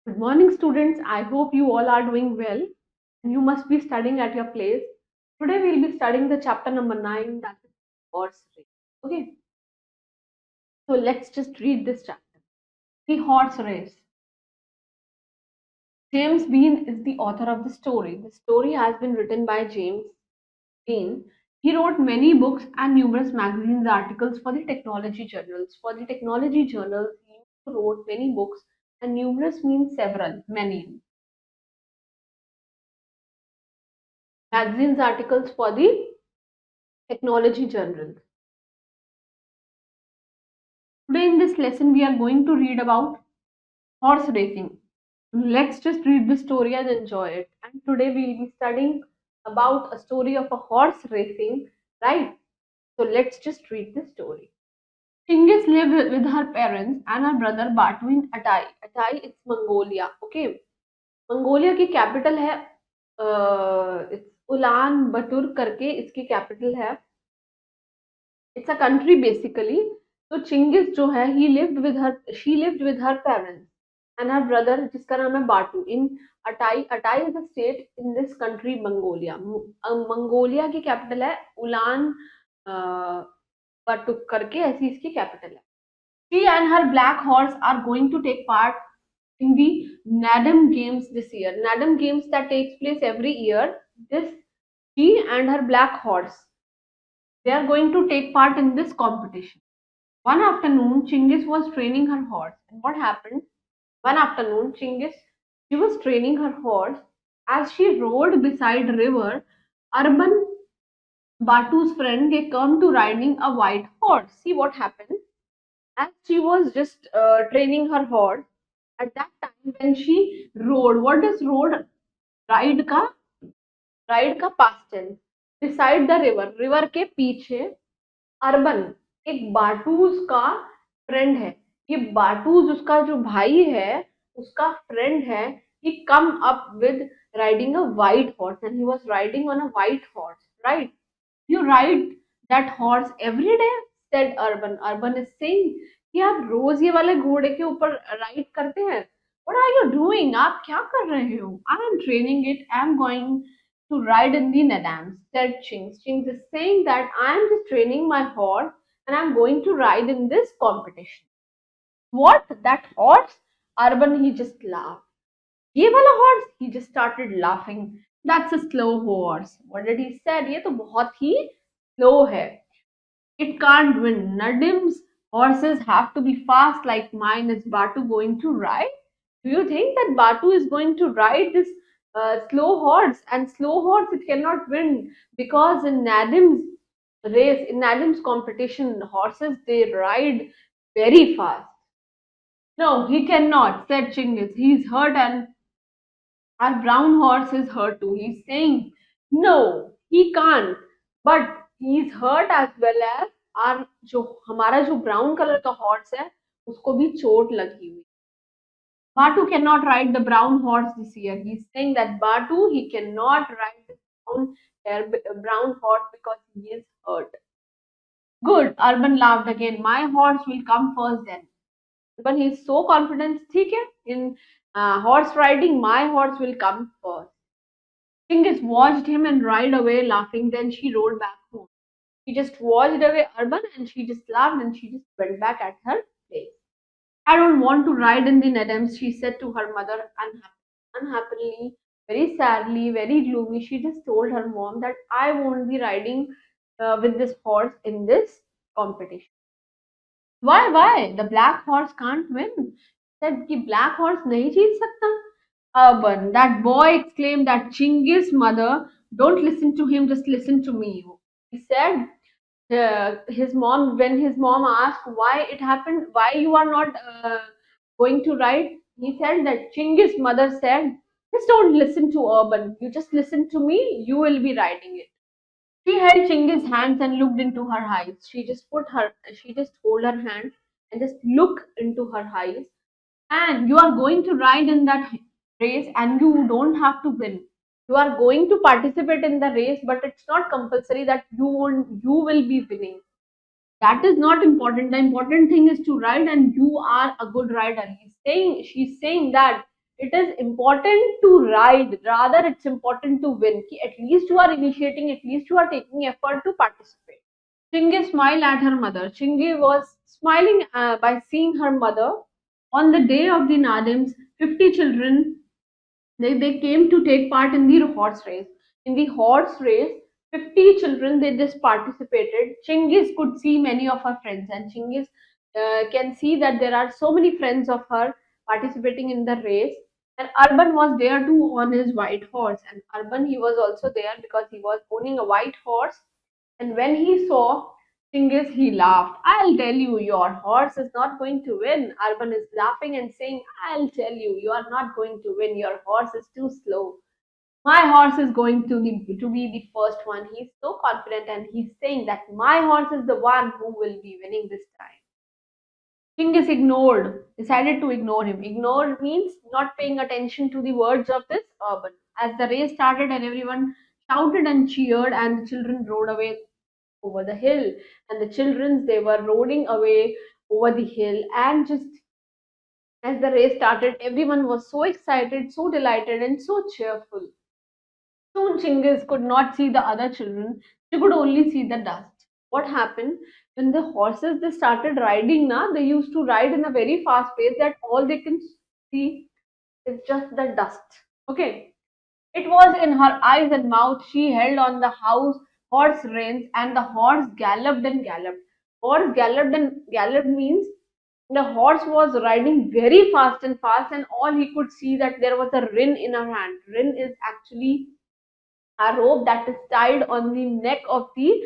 Good morning, students. I hope you all are doing well. You must be studying at your place. Today we'll be studying the chapter number 9, that is horse race. Okay, so let's just read this chapter. The horse race. James Bean is the author of the story. The story has been written by James Bean. He wrote many books and numerous magazines articles for the technology journals. For the technology journals, he wrote many books, and numerous means several, many magazines articles for the technology journals. Today in this lesson we are going to read about horse racing. Let's just read the story and enjoy it. And today we will be studying about a story of a horse racing, right? So let's just read the story. Chinggis lived with her parents and her brother Batu in Atai. Atai, it's Mongolia. Okay. Mongolia की capital है Ulan Bator करके इसकी capital है. It's a country basically. तो Chingis जो है he lived with her she lived with her parents and her brother जिसका नाम है Batu in Atai. Atai is a state in this country Mongolia. Mongolia की कैपिटल है Ulan Bator करके ऐसी इसकी कैपिटल है. She and her black horse are going to take part in the NADM games this year. NADM games that takes place every year. This she and her black horse, they are going to take part in this competition. One afternoon, Chingis was training her horse. And what happened? One afternoon, she was training her horse. As she rode beside river, Urban Batu's friend, they come to riding a white horse. See what happened? As she was just training her horse, at that time when she rode, what does rode? Ride का past tense. Beside the river, river के पीछे urban एक बाटूज का friend है. ये बाटूज उसका जो भाई है उसका फ्रेंड है. he come up with riding a white horse and he was riding on a white horse, right? You ride that horse every day, said Urban. Urban is saying कि आप रोज ये वाले घोड़े के ऊपर राइड करते हैं. what are you doing? आप क्या कर रहे हो? I am training it. I am going to ride in the Nadams, said Chings. Chings is saying that I am just training my horse and I am going to ride in this competition. What? That horse? Urban, he just laughed. ये वाला horse? He just started laughing. That's a slow horse. What did he said? ये तो बहुत ही slow है. It can't win. Nadim's horses have to be fast like mine. Is Batu going to ride? Do you think that Batu is going to ride this slow horse? And slow horse it cannot win because in Nadim's race, in Nadim's competition, horses they ride very fast. No, he cannot, said Chinggis. He's hurt and our brown horse is hurt too. He's saying, no, he can't. But he's hurt as well as our जो हमारा जो brown color का horse है उसको भी चोट लगी हुई. Batu cannot ride the brown horse this year. He's saying that Batu he cannot ride the brown horse because he is hurt. Good. Urban laughed again. My horse will come first then. But he's so confident. ठीक है? In horse riding, my horse will come first. Chingis watched him and ride away laughing. Then she rode back home. She just watched away Urban and she just laughed and she just went back at her place. I don't want to ride in the Nedams, she said to her mother unhappily, very sadly, very gloomy. She just told her mom that I won't be riding with this horse in this competition. Why? Why? The black horse can't win. Said कि black horse नहीं जीत सकता. Urban, that boy exclaimed that Chingis' mother, don't listen to him, just listen to me. He said his mom, when his mom asked why it happened, why you are not going to ride, he said that Chingis' mother said, just don't listen to Urban, you just listen to me, you will be riding it. She held Chingis' hands and looked into her eyes. She just hold her hand and just look into her eyes. And you are going to ride in that race and you don't have to win. You are going to participate in the race, but it's not compulsory that you will be winning. That is not important. The important thing is to ride and you are a good rider. She's saying that it is important to ride, rather it's important to win. Ki at least you are initiating, at least you are taking effort to participate. Chingy smiled at her mother. Chingy was smiling by seeing her mother. On the day of the Nadims, 50 children they came to take part in the horse race. In the horse race, 50 children they just participated. Chingiz could see many of her friends, and Chingiz can see that there are so many friends of her participating in the race. And Urban was there too on his white horse. And Urban he was also there because he was owning a white horse. And when he saw Chingiz, he laughed. I'll tell you, your horse is not going to win. Urban is laughing and saying, I'll tell you, you are not going to win. Your horse is too slow. My horse is going to be the first one. He's so confident and he's saying that my horse is the one who will be winning this time. Chingiz decided to ignore him. Ignore means not paying attention to the words of this Urban. As the race started and everyone shouted and cheered and the children rode away over the hill, and the children they were rolling away over the hill, and just as the race started everyone was so excited, so delighted and so cheerful. Soon Chingiz could not see the other children, she could only see the dust. What happened when the horses they started riding now, they used to ride in a very fast pace that all they can see is just the dust. Okay, it was in her eyes and mouth. She held on the horse reins, and the horse galloped and galloped. Horse galloped and galloped means the horse was riding very fast and all he could see that there was a rin in her hand. Rin is actually a rope that is tied on the neck of the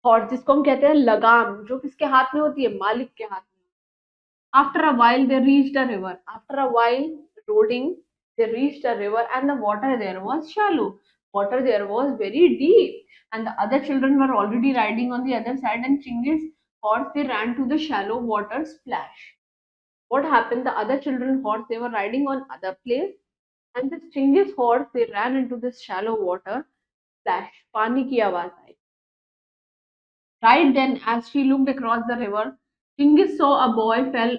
horse, जिसको हम कहते हैं लगाम, जो किसके हाथ में होती है, मालिक के हाथ में. After a while, they reached a river. After a while, roding, they reached a river, and the water there was shallow. Water there was very deep, and the other children were already riding on the other side. And Chingiz horse they ran to the shallow water splash. What happened? The other children horse they were riding on other place, and this Chingiz horse they ran into this shallow water splash. पानी की आवाज आई. Right then, as she looked across the river, Chingiz saw a boy fell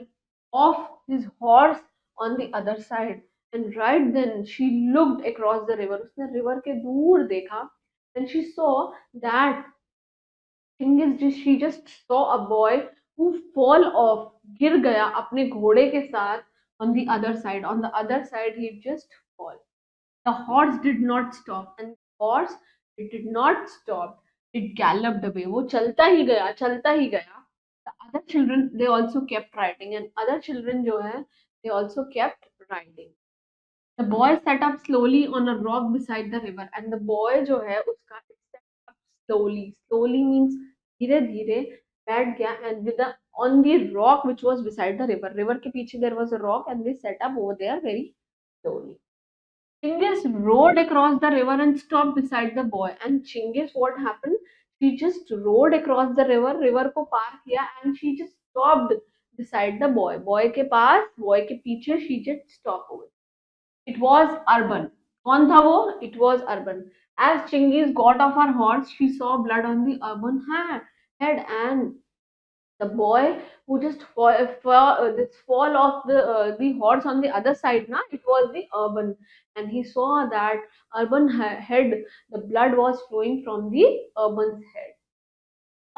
off his horse on the other side. And right then, she looked across the river. उसने river के दूर देखा. And she saw that she just saw a boy who fall off, गिर गया अपने घोड़े के साथ on the other side. On the other side, he just fall. The horse did not stop, and the horse it did not stop. It galloped away. वो चलता ही गया, चलता ही गया. The other children they also kept riding, and other children जो है they also kept riding. The boy sat up slowly on a rock beside the river, and the boy जो है उसका it sat up slowly. Slowly means धीरे धीरे बैठ गया and with the on the rock which was beside the river. River के पीछे there was a rock and they sat up over there very slowly. Chingiz rode across the river and stopped beside the boy. And Chingiz, what happened? She just rode across the river, river को पार किया, and she just stopped beside the boy. Boy के पास, boy के पीछे, she just stopped over. It was Urban. कौन था वो? It was Urban. As Chingiz got off her horse, she saw blood on the Urban head, and the boy who just this fall off the horse on the other side now it was the Urban, and he saw that Urban head, the blood was flowing from the Urban's head.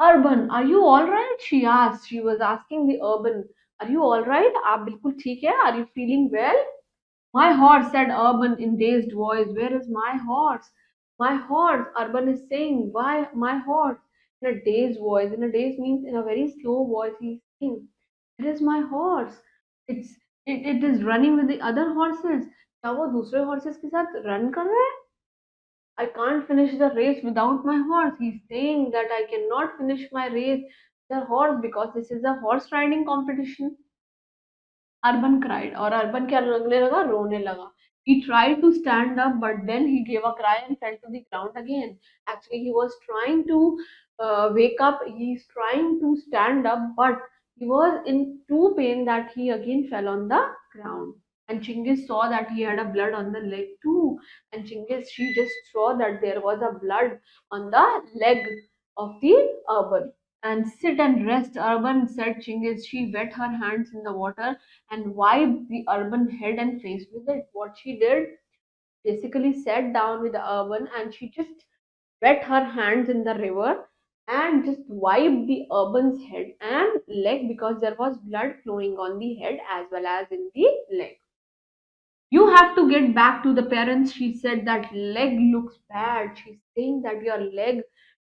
Urban, are you all right? She asked. She was asking the Urban, are you all right? आप बिल्कुल ठीक है? Are you feeling well? My horse, said Urban in dazed voice. Where is my horse? My horse, Urban is saying. Why my horse? In a dazed voice. In a dazed means in a very slow voice he's saying, where is my horse? It is running with the other horses. क्या वो दूसरे horses के साथ run कर रहा है? I can't finish the race without my horse. He's saying that I cannot finish my race with a horse because this is a horse riding competition. Urban cried, or Urban क्या लगने लगा, रोने लगा. He tried to stand up, but then he gave a cry and fell to the ground again. Actually, he was trying to wake up. He's trying to stand up, but he was in too pain that he again fell on the ground. And Chingiz saw that he had a blood on the leg too. And Chingiz, she just saw that there was a blood on the leg of the Urban. and sit and rest, Urban, said Chingiz. She wet her hands in the water and wiped the Urban head and face with it. What she did, basically sat down with the Urban and she just wet her hands in the river and just wiped the Urban's head and leg because there was blood flowing on the head as well as in the leg. You have to get back to the parents. She said that leg looks bad. She's saying that your leg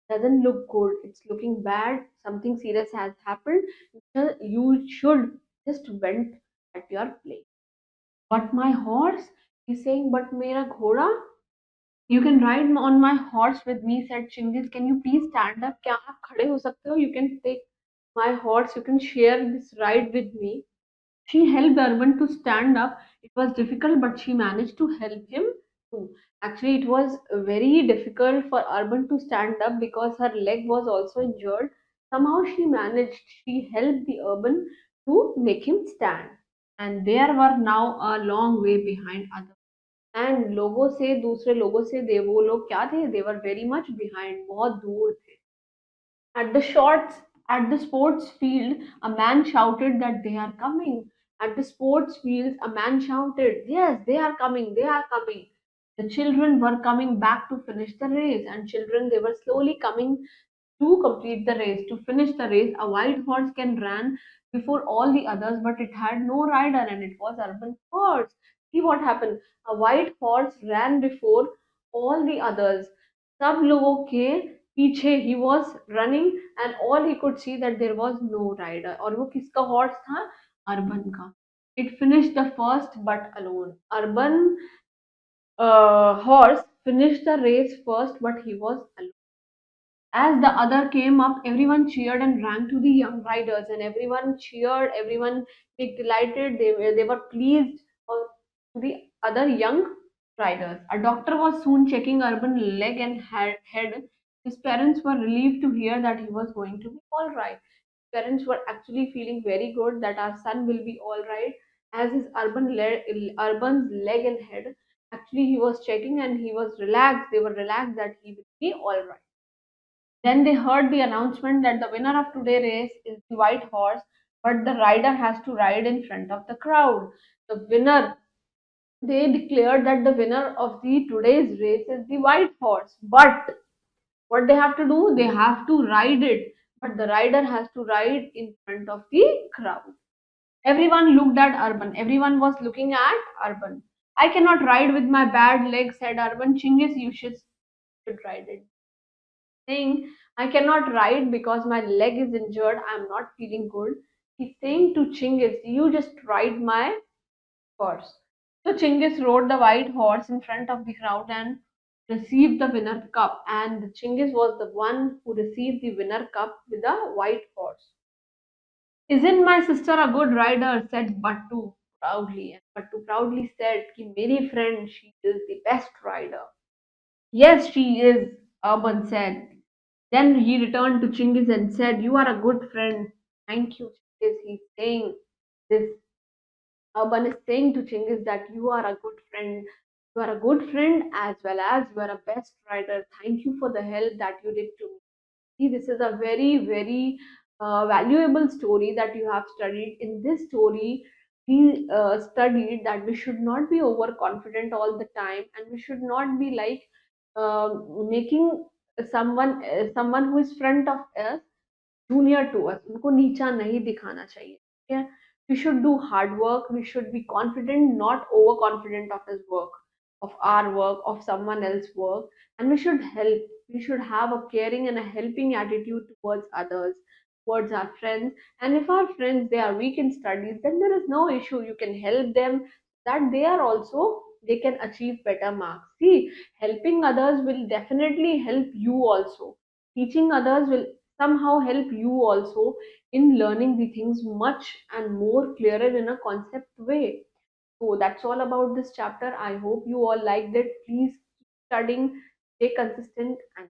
doesn't look good. It's looking bad. Something serious has happened. You should just went at your place. But my horse, he's saying, but mera ghoda, you can ride on my horse with me, said Chingiz. Can you please stand up? क्या आप खड़े हो सकते हो? You can take my horse. You can share this ride with me. She helped Urban to stand up. It was difficult, but she managed to help him too. Actually, it was very difficult for Urban to stand up because her leg was also injured. Somehow she managed. She helped the Urban to make him stand. And there were now a long way behind others. And लोगों से दूसरे लोगों से दे वो लोग क्या थे? They were very much behind. बहुत दूर थे. At the shots, at the sports field, a man shouted that they are coming. At the sports field, a man shouted, yes, they are coming, they are coming. The children were coming back to finish the race, and children, they were slowly coming to complete the race, to finish the race. A white horse can run before all the others, but it had no rider, and it was Urban horse. See what happened? A white horse ran before all the others. सब लोगों के पीछे he was running and all he could see that there was no rider. और वो किसका horse था? Urban का. It finished the first but alone. Urban horse finished the race first but he was alone. As the other came up, everyone cheered and ran to the young riders, and everyone cheered, everyone was delighted, they were pleased for the other young riders. A doctor was soon checking Urban leg and head. His parents were relieved to hear that he was going to be all right. Parents were actually feeling very good that our son will be all right. As his Urban's leg and head, actually he was checking and he was relaxed. They were relaxed that he will be all right. Then they heard the announcement that the winner of today's race is the white horse, but the rider has to ride in front of the crowd. The winner, they declared that the winner of the today's race is the white horse. But what they have to do, they have to ride it. But the rider has to ride in front of the crowd. Everyone looked at Urban. Everyone was looking at Urban. I cannot ride with my bad leg, said Urban. Chinggis, you should ride it. Saying, I cannot ride because my leg is injured, I'm not feeling good. He's saying to Chingis, you just ride my horse. So Chingis rode the white horse in front of the crowd and received the winner cup. And Chingis was the one who received the winner cup with the white horse. Isn't my sister a good rider? Said Battu proudly. And Battu proudly said, Ki meri friend, she is the best rider. Yes, she is, Urban said. Then he returned to Chinggis and said, you are a good friend. Thank you, Chinggis. He's saying this. Urban is saying to Chinggis that you are a good friend. You are a good friend as well as you are a best writer. Thank you for the help that you did to me. See, this is a very, very valuable story that you have studied. In this story, we studied that we should not be overconfident all the time, and we should not be like making someone who is front of us junior to us. उनको नीचा नहीं दिखाना चाहिए. ठीक है? We should do hard work. We should be confident, not overconfident of his work, of our work, of someone else's work, and we should help. We should have a caring and a helping attitude towards others, towards our friends. And if our friends they are weak in studies, then there is no issue. You can help them that they are also they can achieve better marks. See, helping others will definitely help you also. Teaching others will somehow help you also in learning the things much and more clearer in a concept way. So that's all about this chapter. I hope you all liked it. Please keep studying, stay consistent, and